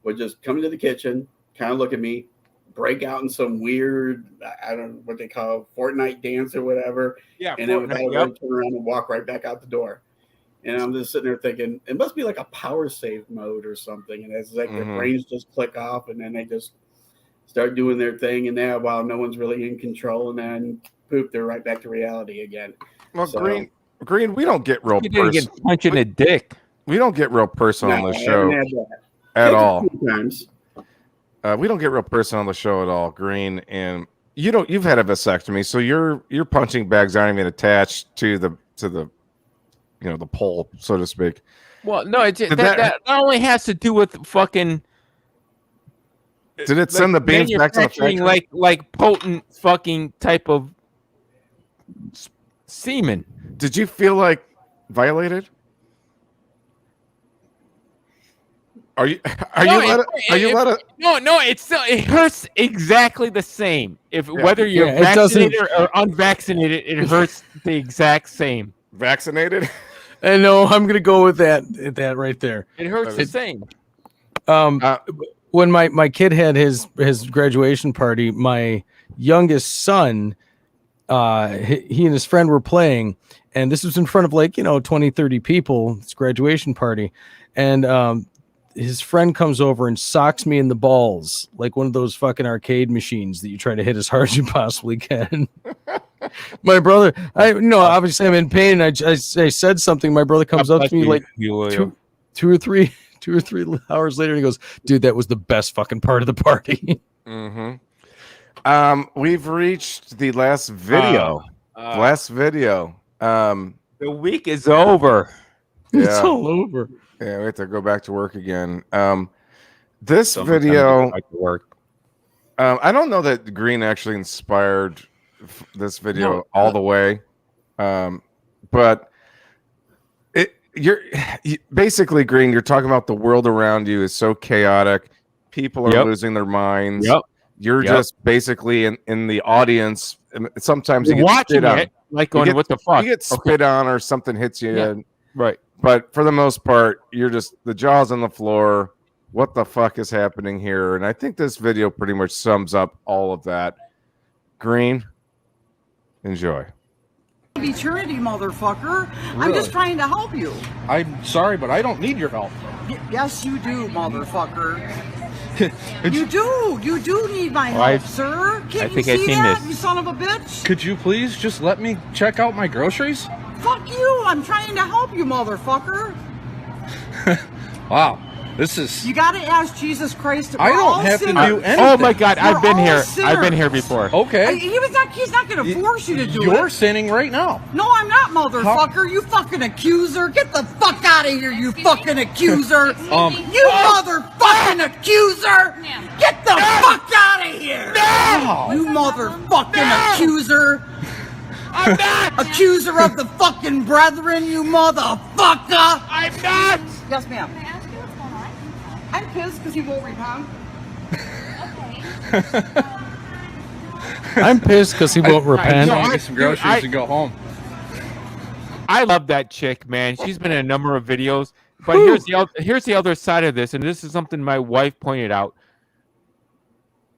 would just come into the kitchen, kind of look at me, break out in some weird, I don't know what they call Fortnite dance or whatever. Yeah, and then turn around and walk right back out the door. And I'm just sitting there thinking, it must be like a power save mode or something. And it's like their brains just click off and then they just start doing their thing and while no one's really in control, and then poop, they're right back to reality again. Well, so, Green, we don't get real personal. Get punched in the dick. We don't get real personal on the show at all. We don't get real personal on the show at all, Green. And you've had a vasectomy, so your punching bags aren't even attached to the the pole, so to speak. Well, no, that only has to do with fucking. Did it send the beans back to the factory? Like potent fucking type of semen. Did you feel like violated? Are you No, it hurts exactly the same. Whether you're vaccinated or unvaccinated, it hurts the exact same. Vaccinated? And no, I'm gonna go with that right there. It hurts the same. When my kid had his graduation party, my youngest son, he and his friend were playing, and this was in front of 20, 30 people. It's graduation party, and his friend comes over and socks me in the balls like one of those fucking arcade machines that you try to hit as hard as you possibly can. My brother, obviously I'm in pain. I said something. My brother comes up to me like two or three hours later, and he goes, "Dude, that was the best fucking part of the party." Mm-hmm. We've reached the last video. The week is over. It's all over. Yeah, we have to go back to work again. This video, back to work. I don't know that Green actually inspired this video all the way, but basically, Green, you're talking about the world around you is so chaotic. People are losing their minds. You're just basically in the audience. Sometimes you get watching spit on. it, like going, "What the fuck?" You get spit on, or something hits you. Right. But for the most part, you're just the jaw's on the floor. What the fuck is happening here? And I think this video pretty much sums up all of that. Green, enjoy. Eternity, motherfucker. Really? I'm just trying to help you. I'm sorry, but I don't need your help. Yes, you do, motherfucker. You do need my help, sir. Can't you see that, you son of a bitch? Could you please just let me check out my groceries? Fuck you! I'm trying to help you, motherfucker. Wow, this is... You gotta ask Jesus Christ. I don't have to do anything. Oh my God, I've been here. I've been here before. Okay. He's not gonna force you to do it. You're sinning right now. No, I'm not, motherfucker. You fucking accuser. Get the fuck out of here, you fucking accuser. You motherfucking accuser. Get the fuck out of here. No. You motherfucking accuser. I'm not! Accuser of the fucking brethren, you motherfucker! I'm not! Yes, ma'am. Can I ask you what's going on? I'm pissed because he won't repent. Okay. I'm pissed because he won't repent. I get some groceries and go home. I love that chick, man. She's been in a number of videos. But here's the other side of this, and this is something my wife pointed out.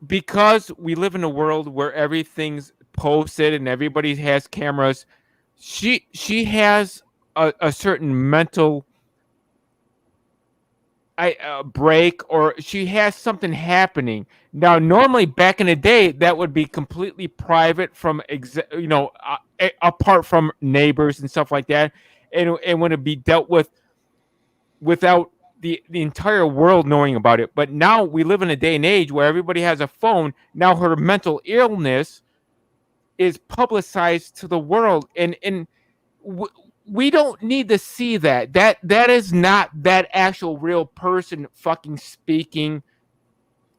Because we live in a world where everything's posted and everybody has cameras, she has a certain mental break, or she has something happening. Now, normally back in the day, that would be completely private from apart from neighbors and stuff like that, and would be dealt with without the entire world knowing about it. But now we live in a day and age where everybody has a phone. Now her mental illness is publicized to the world, and we don't need to see that. That is not that actual real person fucking speaking.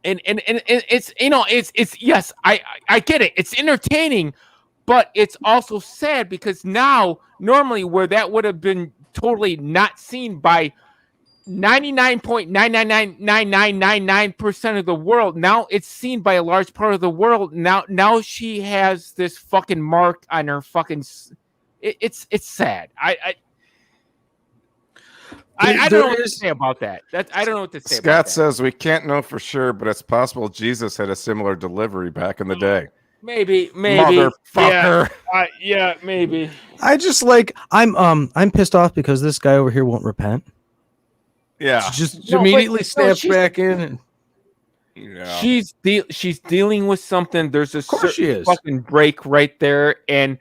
And it's it's yes, I get it. It's entertaining, but it's also sad because now normally where that would have been totally not seen by 99.9999999% of the world, now it's seen by a large part of the world. Now she has this fucking mark on her fucking. It's sad. I don't know what to say about that. I don't know what to say. Scott says we can't know for sure, but it's possible Jesus had a similar delivery back in the day. Maybe, motherfucker. Yeah, maybe. I just I'm pissed off because this guy over here won't repent. Yeah, just immediately snaps back in. And... Yeah, she's dealing with something. There's a certain fucking break right there, and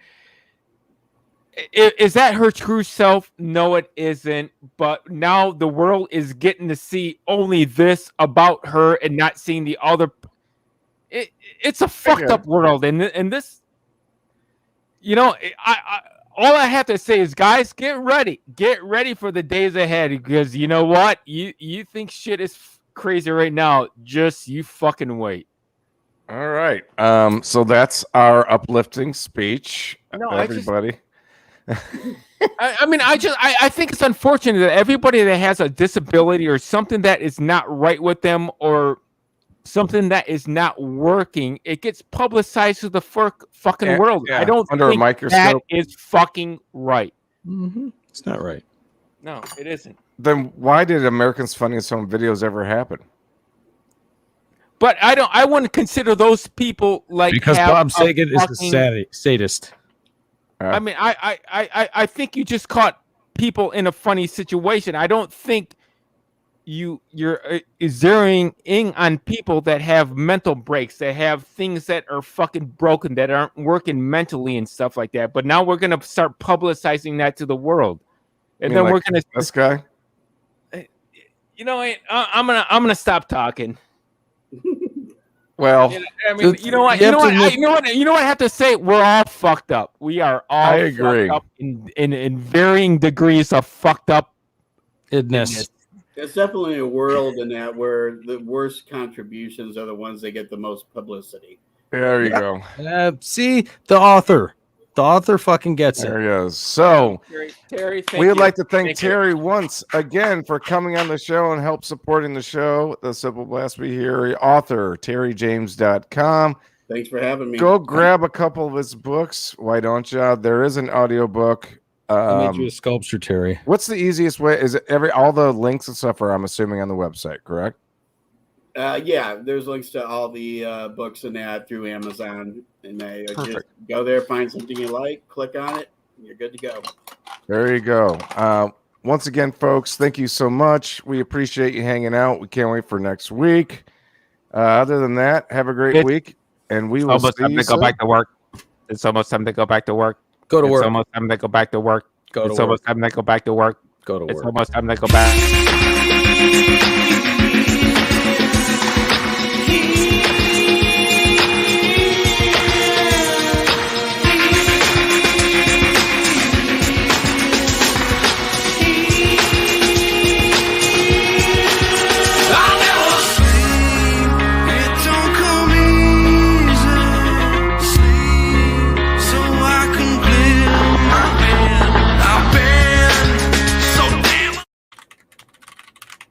is that her true self? No, it isn't. But now the world is getting to see only this about her and not seeing the other. It's a fucked up world, and this, all I have to say is, guys, get ready for the days ahead, because you know what, you think shit is crazy right now, just you fucking wait. All right, so that's our uplifting speech, everybody. I think it's unfortunate that everybody that has a disability or something that is not right with them or something that is not working, it gets publicized to the fucking world. I don't under think a microscope. that is fucking right. Mm-hmm. It's not right. No, it isn't. Then why did Americans Funniest Home Videos ever happen? But I wouldn't consider those people like because Bob Saget is a sadist. I mean, I think you just caught people in a funny situation. I don't think you're zeroing in on people that have mental breaks, that have things that are fucking broken, that aren't working mentally and stuff like that. But now we're gonna start publicizing that to the world, and then we're gonna this guy. You know, I'm gonna stop talking. Well, I mean, you know what I have to say. We're all fucked up. We are all. I agree. Fucked up in varying degrees of fucked up. Idness. There's definitely a world in that where the worst contributions are the ones that get the most publicity. There you go. See, the author fucking gets there it. There he is. So, Terry, we would like to thank Terry once again for coming on the show and help supporting the show. The Simple Blasphemy here, author, terryjames.com. Thanks for having me. Go grab a couple of his books. Why don't you? There is an audiobook. I made you a sculpture, Terry. What's the easiest way? Is it all the links and stuff are, I'm assuming, on the website, correct? Yeah, there's links to all the books and that through Amazon. And just Perfect. Go there, find something you like, click on it, and you're good to go. There you go. Once again, folks, thank you so much. We appreciate you hanging out. We can't wait for next week. Other than that, have a great week. And we will almost see time you to go soon. back to work. It's almost time to go back to work. Go to work. It's almost time to go back to work. Go to It's work. almost time to go back to work. Go to work. It's almost time to go back.